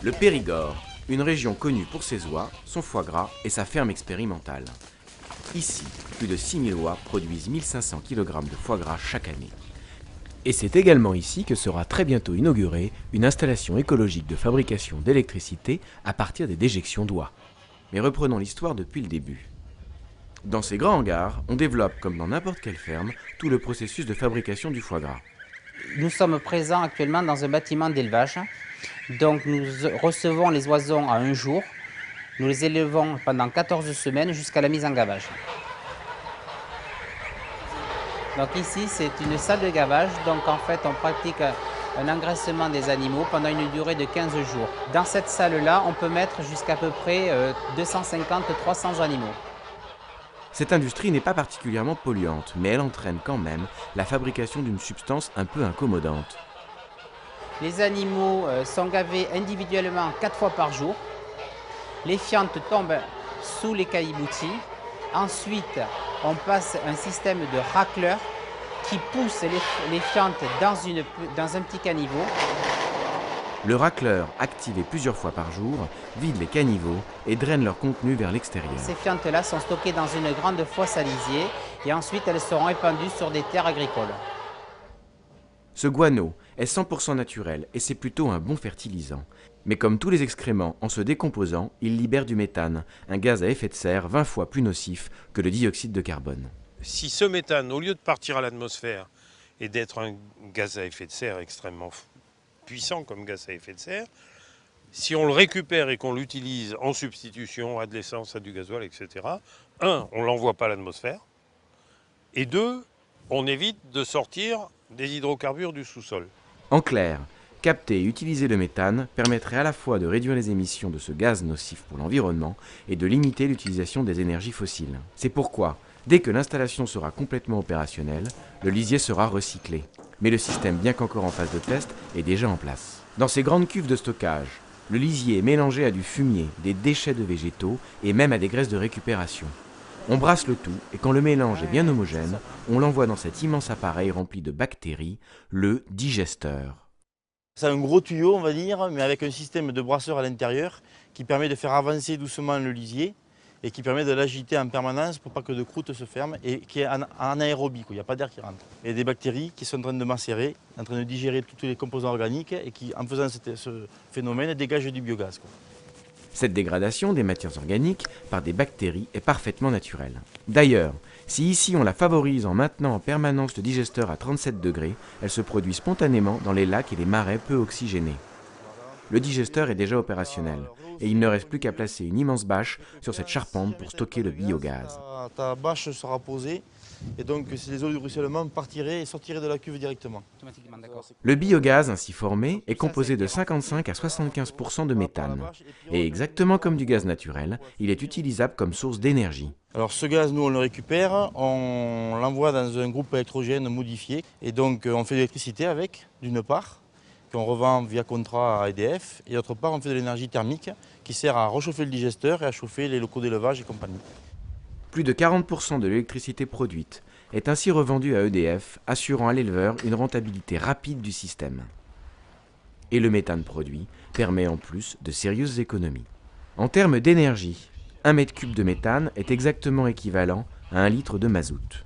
Le Périgord, une région connue pour ses oies, son foie gras et sa ferme expérimentale. Ici, plus de 6000 oies produisent 1500 kg de foie gras chaque année. Et c'est également ici que sera très bientôt inaugurée une installation écologique de fabrication d'électricité à partir des déjections d'oies. Mais reprenons l'histoire depuis le début. Dans ces grands hangars, on développe, comme dans n'importe quelle ferme, tout le processus de fabrication du foie gras. Nous sommes présents actuellement dans un bâtiment d'élevage. Donc nous recevons les oiseaux à un jour. Nous les élevons pendant 14 semaines jusqu'à la mise en gavage. Donc ici, c'est une salle de gavage. Donc en fait, on pratique un engraissement des animaux pendant une durée de 15 jours. Dans cette salle-là, on peut mettre jusqu'à peu près 250-300 animaux. Cette industrie n'est pas particulièrement polluante, mais elle entraîne quand même la fabrication d'une substance un peu incommodante. Les animaux sont gavés individuellement 4 fois par jour. Les fientes tombent sous les cailleboutils. Ensuite, on passe un système de racleur qui pousse les fientes dans un petit caniveau. Le racleur, activé plusieurs fois par jour, vide les caniveaux et draine leur contenu vers l'extérieur. Ces fientes-là sont stockées dans une grande fosse à lisier et ensuite elles seront épandues sur des terres agricoles. Ce guano est 100% naturel et c'est plutôt un bon fertilisant. Mais comme tous les excréments, en se décomposant, il libère du méthane, un gaz à effet de serre 20 fois plus nocif que le dioxyde de carbone. Si ce méthane, au lieu de partir à l'atmosphère et d'être un gaz à effet de serre extrêmement puissant comme gaz à effet de serre, si on le récupère et qu'on l'utilise en substitution à de l'essence, à du gasoil, etc., un, on ne l'envoie pas à l'atmosphère, et deux, on évite de sortir des hydrocarbures du sous-sol. En clair, capter et utiliser le méthane permettrait à la fois de réduire les émissions de ce gaz nocif pour l'environnement et de limiter l'utilisation des énergies fossiles. C'est pourquoi, dès que l'installation sera complètement opérationnelle, le lisier sera recyclé. Mais le système, bien qu'encore en phase de test, est déjà en place. Dans ces grandes cuves de stockage, le lisier est mélangé à du fumier, des déchets de végétaux et même à des graisses de récupération. On brasse le tout et quand le mélange est bien homogène, on l'envoie dans cet immense appareil rempli de bactéries, le digesteur. C'est un gros tuyau, on va dire, mais avec un système de brasseur à l'intérieur qui permet de faire avancer doucement le lisier et qui permet de l'agiter en permanence pour pas que de croûte se ferme et qui est en aérobie, il n'y a pas d'air qui rentre. Il y a des bactéries qui sont en train de macérer, en train de digérer tous les composants organiques et qui, en faisant ce phénomène, dégagent du biogaz. Cette dégradation des matières organiques par des bactéries est parfaitement naturelle. D'ailleurs, si ici on la favorise en maintenant en permanence le digesteur à 37 degrés, elle se produit spontanément dans les lacs et les marais peu oxygénés. Le digesteur est déjà opérationnel et il ne reste plus qu'à placer une immense bâche sur cette charpente pour stocker le biogaz. Ta bâche sera posée et donc les eaux de ruissellement partiraient et sortiraient de la cuve directement. Le biogaz ainsi formé est composé de 55 à 75% de méthane. Et exactement comme du gaz naturel, il est utilisable comme source d'énergie. Alors ce gaz, nous on le récupère, on l'envoie dans un groupe électrogène modifié et donc on fait de l'électricité avec, d'une part, qu'on revend via contrat à EDF, et d'autre part on fait de l'énergie thermique qui sert à réchauffer le digesteur et à chauffer les locaux d'élevage et compagnie. Plus de 40% de l'électricité produite est ainsi revendue à EDF, assurant à l'éleveur une rentabilité rapide du système. Et le méthane produit permet en plus de sérieuses économies. En termes d'énergie, 1 mètre cube de méthane est exactement équivalent à 1 litre de mazout.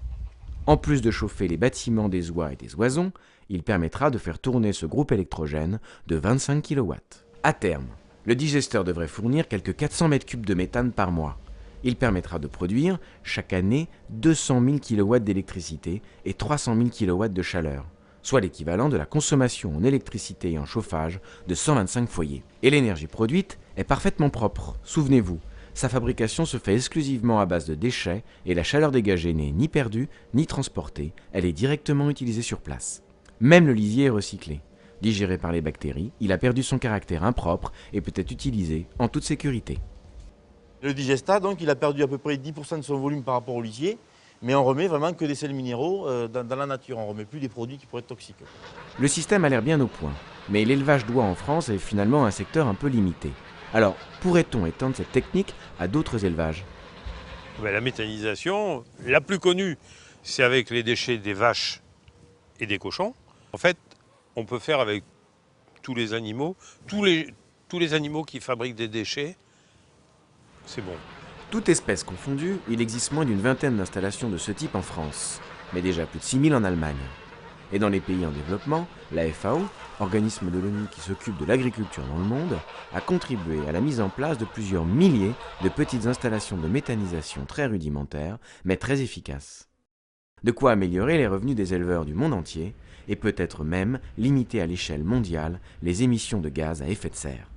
En plus de chauffer les bâtiments des oies et des oisons, il permettra de faire tourner ce groupe électrogène de 25 kW. À terme, le digesteur devrait fournir quelques 400 mètres cubes de méthane par mois. Il permettra de produire chaque année 200 000 kW d'électricité et 300 000 kW de chaleur, soit l'équivalent de la consommation en électricité et en chauffage de 125 foyers. Et l'énergie produite est parfaitement propre, souvenez-vous. Sa fabrication se fait exclusivement à base de déchets et la chaleur dégagée n'est ni perdue ni transportée, elle est directement utilisée sur place. Même le lisier est recyclé. Digéré par les bactéries, il a perdu son caractère impropre et peut être utilisé en toute sécurité. Le digestat, donc, il a perdu à peu près 10% de son volume par rapport au lisier, mais on remet vraiment que des sels minéraux dans la nature, on ne remet plus des produits qui pourraient être toxiques. Le système a l'air bien au point, mais l'élevage d'oies en France est finalement un secteur un peu limité. Alors, pourrait-on étendre cette technique à d'autres élevages ? La méthanisation, la plus connue, c'est avec les déchets des vaches et des cochons. En fait, on peut faire avec tous les animaux, tous tous les animaux qui fabriquent des déchets, c'est bon. Toute espèce confondue, il existe moins d'une vingtaine d'installations de ce type en France, mais déjà plus de 6000 en Allemagne. Et dans les pays en développement, la FAO, organisme de l'ONU qui s'occupe de l'agriculture dans le monde, a contribué à la mise en place de plusieurs milliers de petites installations de méthanisation très rudimentaires, mais très efficaces. De quoi améliorer les revenus des éleveurs du monde entier, et peut-être même limiter à l'échelle mondiale les émissions de gaz à effet de serre.